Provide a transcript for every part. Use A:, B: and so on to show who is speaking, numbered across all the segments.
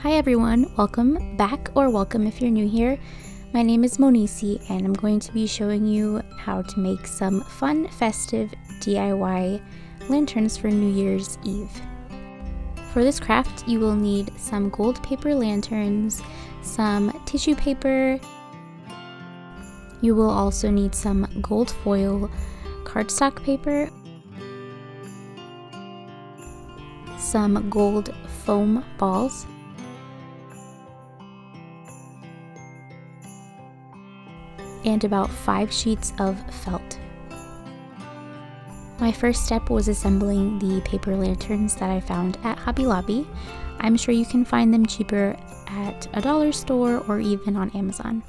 A: Hi everyone, welcome back, or welcome if you're new here. My name is Monisi and I'm going to be showing you how to make some fun, festive DIY lanterns for New Year's Eve. For this craft, you will need some gold paper lanterns, some tissue paper. You will also need some gold foil cardstock paper, some gold foam balls, and about 5 sheets of felt. My first step was assembling the paper lanterns that I found at Hobby Lobby. I'm sure you can find them cheaper at a dollar store or even on Amazon.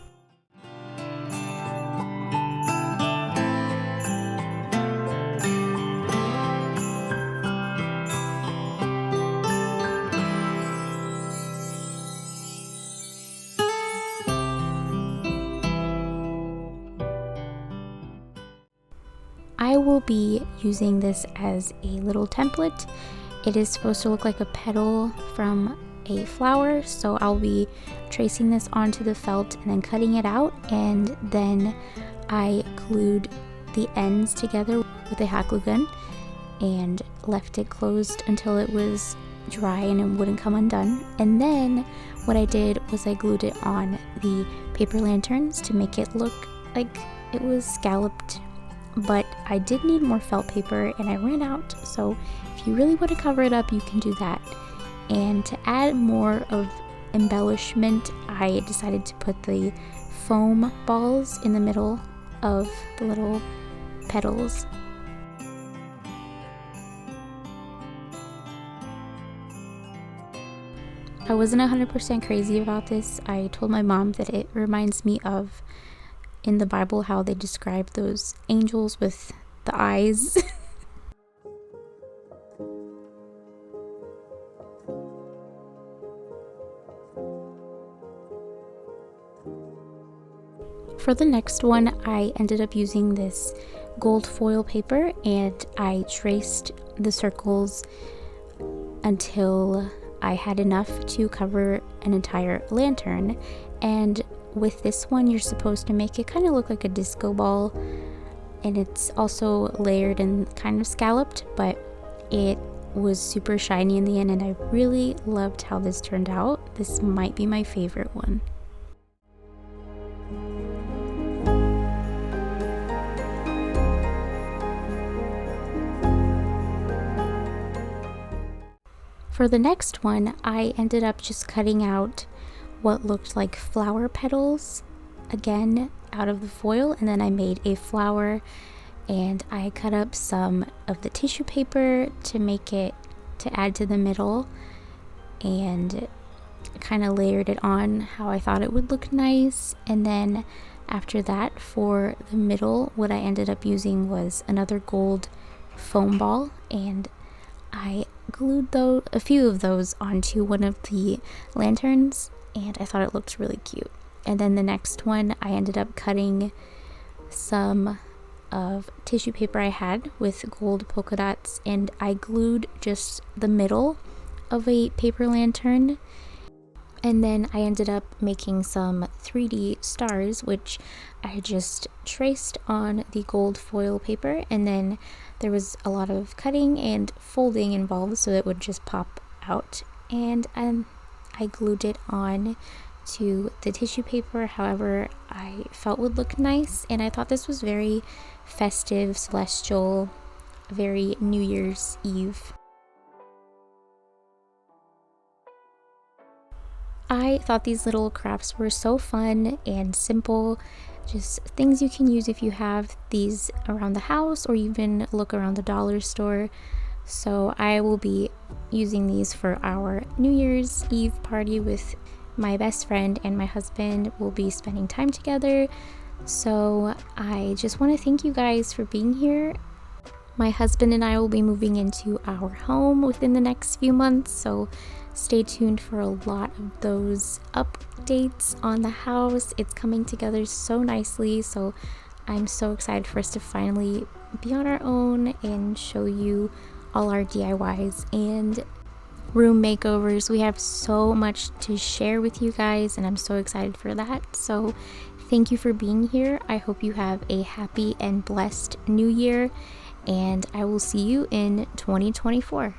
A: I will be using this as a little template. It is supposed to look like a petal from a flower, so I'll be tracing this onto the felt and then cutting it out, and then I glued the ends together with a hot glue gun and left it closed until it was dry and it wouldn't come undone. And then what I did was I glued it on the paper lanterns to make it look like it was scalloped. But I did need more felt paper and I ran out, so if you really want to cover it up, you can do that. And to add more of embellishment, I decided to put the foam balls in the middle of the little petals. I wasn't 100% crazy about this. I told my mom that it reminds me of in the Bible how they describe those angels with the eyes. For the next one, I ended up using this gold foil paper and I traced the circles until I had enough to cover an entire lantern. And with this one, you're supposed to make it kind of look like a disco ball, and it's also layered and kind of scalloped, but it was super shiny in the end and I really loved how this turned out. This might be my favorite one. For the next one, I ended up just cutting out what looked like flower petals again out of the foil, and then I made a flower and I cut up some of the tissue paper to make it to add to the middle and kind of layered it on how I thought it would look nice. And then after that, for the middle, what I ended up using was another gold foam ball, and I glued a few of those onto one of the lanterns, and I thought it looked really cute. And then the next one, I ended up cutting some of tissue paper I had with gold polka dots, and I glued just the middle of a paper lantern. And then I ended up making some 3D stars, which I just traced on the gold foil paper, and then there was a lot of cutting and folding involved so it would just pop out. And I glued it on to the tissue paper however I felt would look nice, and I thought this was very festive, celestial, very New Year's Eve. I thought these little crafts were so fun and simple, just things you can use if you have these around the house or even look around the dollar store. So I will be using these for our New Year's Eve party with my best friend, and my husband will be spending time together. So I just want to thank you guys for being here. My husband and I will be moving into our home within the next few months, so stay tuned for a lot of those updates on the house. It's coming together so nicely, so I'm so excited for us to finally be on our own and show you all our DIYs. And room makeovers. We have so much to share with you guys, and I'm so excited for that. So thank you for being here. I hope you have a happy and blessed new year, and I will see you in 2024.